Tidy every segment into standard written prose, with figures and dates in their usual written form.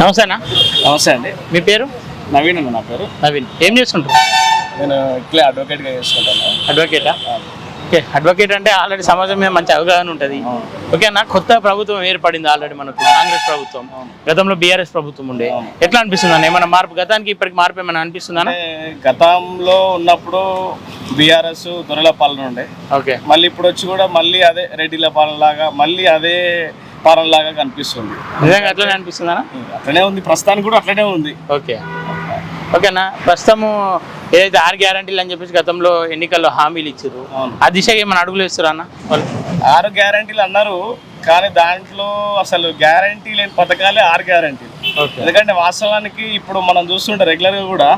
నమస్తే అన్న. నమస్తే అండి. మీ పేరు? నవీన్ అన్న. నా పేరు నవీన్. ఏం చేస్తుంటారు? నేను ఇట్లే అడ్వకేట్గా చేసుకుంటాను. అడ్వకేటా? ఓకే. అడ్వకేట్ అంటే ఆల్రెడీ సమాజం మీద మంచి అవగాహన ఉంటుంది. ఓకే అన్న, కొత్త ప్రభుత్వం ఏర్పడింది ఆల్రెడీ మనకు, కాంగ్రెస్ ప్రభుత్వం. గతంలో బీఆర్ఎస్ ప్రభుత్వం ఉండే. ఎట్లా అనిపిస్తుంది అన్న? ఏమైనా మార్పు, గతానికి ఇప్పటికి మార్పు ఏమైనా అనిపిస్తుందా? గతంలో ఉన్నప్పుడు బీఆర్ఎస్ దొరల పాలన ఉండే. ఓకే. మళ్ళీ ఇప్పుడు వచ్చి కూడా మళ్ళీ అదే రెడ్డిల పాలన లాగా మళ్ళీ అదే పాలన లాగా కనిపిస్తుంది. నిజంగా అట్లనే అనిపిస్తుందా? అట్లనే ఉంది, ప్రస్తుతానికి కూడా అట్లనే ఉంది. ఓకే. ఓకేనా, ప్రస్తుతము ఏదైతే 6 గ్యారంటీలు అని చెప్పేసి గతంలో ఎన్నికల్లో హామీలు ఇచ్చారు, ఆ దిశగా ఏమైనా అడుగులు వేస్తారు అన్న వాళ్ళు? 6 గ్యారంటీలు అన్నారు, కానీ దాంట్లో అసలు గ్యారంటీ లేని పథకాలే 6 గ్యారంటీలు. ఎందుకంటే వాస్తవానికి ఇప్పుడు మనం చూస్తుంటే రెగ్యులర్గా కూడా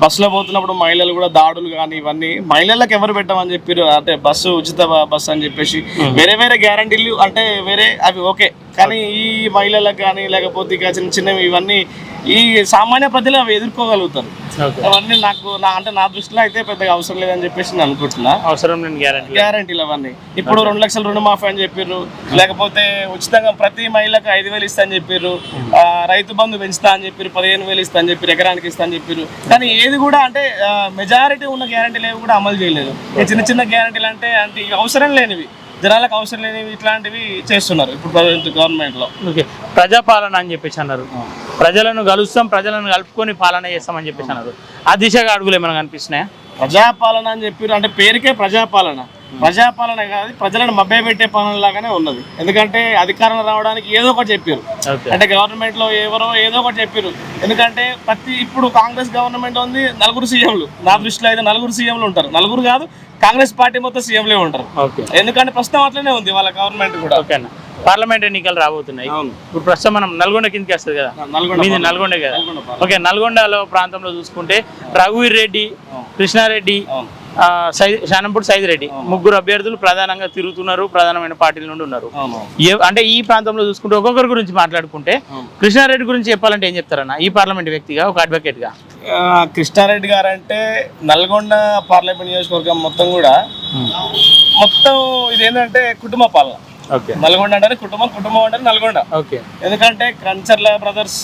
బస్సులో పోతున్నప్పుడు మహిళలు కూడా దాడులు కానీ ఇవన్నీ మహిళలకు ఎవరు పెట్టమని చెప్పారు. అంటే బస్సు ఉచిత బస్సు అని చెప్పేసి వేరే వేరే గ్యారంటీలు అంటే వేరే అవి ఓకే, కానీ ఈ మహిళలకు కానీ లేకపోతే ఇక చిన్న చిన్నవి ఇవన్నీ ఈ సామాన్య ప్రజలు అవి ఎదుర్కోగలుగుతారు. అవన్నీ నా దృష్టిలో అయితే పెద్దగా అవసరం లేదని చెప్పేసి నేను అనుకుంటున్నా. అవసరం లేని గ్యారంటీలు అవన్నీ. ఇప్పుడు 2 లక్షల రుణమాఫీ అని చెప్పారు, లేకపోతే ఉచితంగా ప్రతి మహిళకు 5,000 ఇస్తా అని చెప్పారు, రైతు బంధు పెంచుతా అని చెప్పారు, 15,000 ఇస్తా అని చెప్పారు, ఎకరానికి ఇస్తా అని చెప్పారు. కానీ ఏది కూడా అంటే మెజారిటీ ఉన్న గ్యారంటీలు ఏవి కూడా అమలు చేయలేదు. చిన్న చిన్న గ్యారంటీలు అంటే అవసరం లేనివి, జనాలకు అవసరం లేనివి ఇట్లాంటివి చేస్తున్నారు ఇప్పుడు గవర్నమెంట్ లో. ఓకే. ప్రజాపాలన అని చెప్పేసి అన్నారు, ప్రజలను కలుస్తాం, ప్రజలను కలుపుకొని పాలన చేస్తామని చెప్పేసి అన్నారు. ఆ దిశగా అడుగులు ఏమైనా కనిపిస్తున్నాయా? ప్రజాపాలన అని చెప్పారు అంటే పేరుకే ప్రజాపాలన. ప్రజాపాలన కాదు, ప్రజలను మభ్యపెట్టే పాలన లాగానే ఉన్నది. ఎందుకంటే అధికారంలో రావడానికి ఏదో ఒకటి చెప్పారు, అంటే గవర్నమెంట్ లో ఎవరో ఏదో ఒకటి చెప్పారు. ఎందుకంటే ఇప్పుడు కాంగ్రెస్ గవర్నమెంట్ ఉంది, 4 సీఎంలు. నా దృష్టిలో అయితే 4 సీఎంలు ఉంటారు. 4 కాదు, కాంగ్రెస్ పార్టీ మొత్తం సీఎంలే ఉంటారు. ఎందుకంటే ప్రస్తుతం అట్లనే ఉంది వాళ్ళ గవర్నమెంట్ కూడా. ఓకేనా, పార్లమెంట్ ఎన్నికలు రాబోతున్నాయి. ఇప్పుడు ప్రస్తుతం మనం నల్గొండ కిందకి వస్తుంది కదా, మీది నల్గొండ కదా. ఓకే. నల్గొండలో ప్రాంతంలో చూసుకుంటే రఘువీర్ రెడ్డి, కృష్ణారెడ్డి, శానంపూడి సైదిరెడ్డి, 3 అభ్యర్థులు ప్రధానంగా తిరుగుతున్నారు, ప్రధానమైన పార్టీల నుండి ఉన్నారు. అంటే ఈ ప్రాంతంలో చూసుకుంటే ఒక్కొక్కరి గురించి మాట్లాడుకుంటే కృష్ణారెడ్డి గురించి చెప్పాలంటే ఏం చెప్తారన్న ఈ పార్లమెంట్ వ్యక్తిగా, ఒక అడ్వకేట్ గా? కృష్ణారెడ్డి గారు అంటే నల్గొండ పార్లమెంట్ నియోజకవర్గం మొత్తం కూడా మొత్తం ఇదేంటంటే కుటుంబ పాలన. నల్గొండ అంటే కుటుంబం అంటే నల్గొండ. ఎందుకంటే కంచర్ల బ్రదర్స్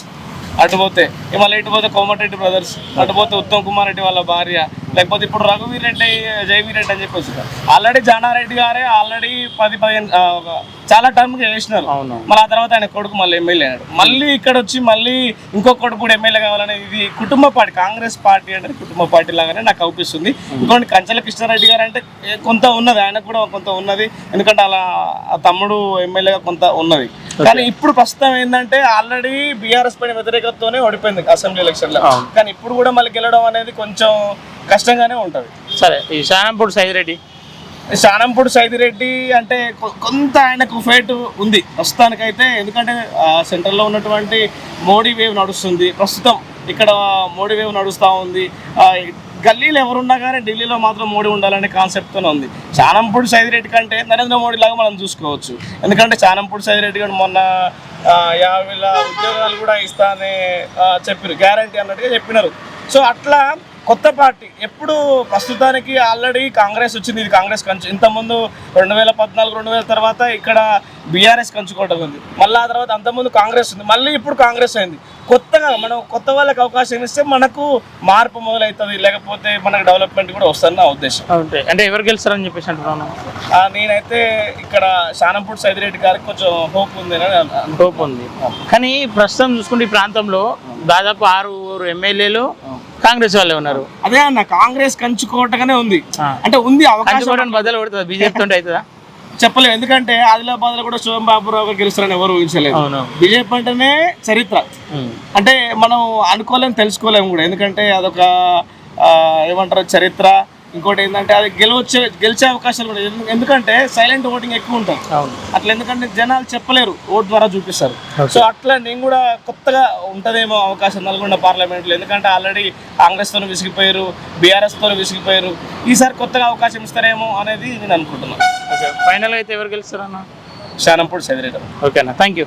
అటుపోతే, మళ్ళీ ఇటుపోతే కోమటిరెడ్డి బ్రదర్స్, అటుపోతే ఉత్తమ్ కుమార్ రెడ్డి వాళ్ళ భార్య, లేకపోతే ఇప్పుడు రఘువీర్ రెడ్డి, జయవీర్ రెడ్డి అని చెప్పేసి ఆల్రెడీ జానారెడ్డి గారే ఆల్రెడీ 10-15 చాలా టర్మ్ చేసినారు. మళ్ళీ ఆ తర్వాత ఆయన కొడుకు మళ్ళీ ఎమ్మెల్యే అయ్యాడు. మళ్ళీ ఇక్కడ వచ్చి మళ్ళీ ఇంకో కొడుకు కూడా ఎమ్మెల్యే కావాలని, ఇది కుటుంబ పార్టీ. కాంగ్రెస్ పార్టీ అంటే కుటుంబ పార్టీ లాగానే నాకు అనిపిస్తుంది. ఇంకోటి కంచెల కృష్ణారెడ్డి గారు అంటే కొంత ఉన్నది, ఆయనకు కూడా కొంత ఉన్నది, ఎందుకంటే అలా తమ్ముడు ఎమ్మెల్యేగా కొంత ఉన్నది. కానీ ఇప్పుడు ప్రస్తుతం ఏంటంటే ఆల్రెడీ బీఆర్ఎస్ పైన వ్యతిరేకతతోనే ఓడిపోయింది అసెంబ్లీ ఎలక్షన్ లో. కానీ ఇప్పుడు కూడా మళ్ళీ గెలవడం అనేది కొంచెం కష్టంగానే ఉంటది. సరే, ఈ శానంపూడి సైదిరెడ్డి అంటే కొంత ఆయనకు ఫైట్ ఉంది ప్రస్తుతానికైతే. ఎందుకంటే సెంట్రల్లో ఉన్నటువంటి మోడీ వేవ్ నడుస్తుంది ప్రస్తుతం, ఇక్కడ మోడీ వేవ్ నడుస్తూ ఉంది. గల్లీలో ఎవరున్నా కానీ ఢిల్లీలో మాత్రం మోడీ ఉండాలనే కాన్సెప్ట్తోనే ఉంది. శానంపూడి సైదిరెడ్డి కంటే నరేంద్ర మోడీ లాగా మనం చూసుకోవచ్చు. ఎందుకంటే శానంపూడి సైదిరెడ్డి గారు మొన్న 50,000 ఉద్యోగాలు కూడా ఇస్తా అని చెప్పారు, గ్యారంటీ అన్నట్టుగా చెప్పినారు. సో అట్లా కొత్త పార్టీ ఎప్పుడు ప్రస్తుతానికి ఆల్రెడీ కాంగ్రెస్ వచ్చింది, ఇది కాంగ్రెస్ కంచు. ఇంతకుముందు 2014-2000 తర్వాత ఇక్కడ బీఆర్ఎస్ కంచుకోవడం ఉంది, మళ్ళీ ఆ తర్వాత అంతకుముందు కాంగ్రెస్ ఉంది, మళ్ళీ ఇప్పుడు కాంగ్రెస్ అయింది. కొత్తగా మనం కొత్త వాళ్ళకి అవకాశం ఇస్తే మనకు మార్పు మొదలవుతుంది, లేకపోతే మనకు డెవలప్మెంట్ కూడా వస్తుందని నా ఉద్దేశం. అంటే ఎవరు గెలుస్తారని చెప్పేసి అంటున్నాను. నేనైతే ఇక్కడ శానంపూడి సైదిరెడ్డి గారికి కొంచెం హోప్ ఉంది. కానీ ప్రస్తుతం చూసుకుంటే ఈ ప్రాంతంలో దాదాపు 6 ఎమ్మెల్యేలు కాంగ్రెస్ వాళ్ళే ఉన్నారు. అదే అన్న, కాంగ్రెస్ కంచుకోవటగానే ఉంది, అంటే ఉంది అవకాశం. బదులు పడుతుంది బీజేపీ తోటి అవుతుందా చెప్పలేము. ఎందుకంటే ఆదిలాబాద్ లో కూడా శివం బాబురావు గెలుస్తారని ఎవరు ఊహించలేదు. బీజేపీ అంటేనే చరిత్ర, అంటే మనం అనుకోలేము, తెలుసుకోలేము కూడా. ఎందుకంటే అదొక ఏమంటారు చరిత్ర. ఇంకోటి ఏంటంటే అది గెలిచే అవకాశాలు కూడా, ఎందుకంటే సైలెంట్ ఓటింగ్ ఎక్కువ ఉంటుంది అట్లా. ఎందుకంటే జనాలు చెప్పలేరు, ఓటు ద్వారా చూపిస్తారు. సో అట్లా నేను కూడా కొత్తగా ఉంటుందేమో అవకాశం నల్గొండ పార్లమెంట్లో. ఎందుకంటే ఆల్రెడీ కాంగ్రెస్తో విసిగిపోయారు, బీఆర్ఎస్తో విసిగిపోయారు. ఈసారి కొత్తగా అవకాశం ఇస్తారేమో అనేది నేను అనుకుంటున్నాను. ఫైనల్ అయితే ఎవరు గెలుస్తారన్న? శానంపూడి సైదిరెడ్డి. ఓకేనా, థ్యాంక్ యూ.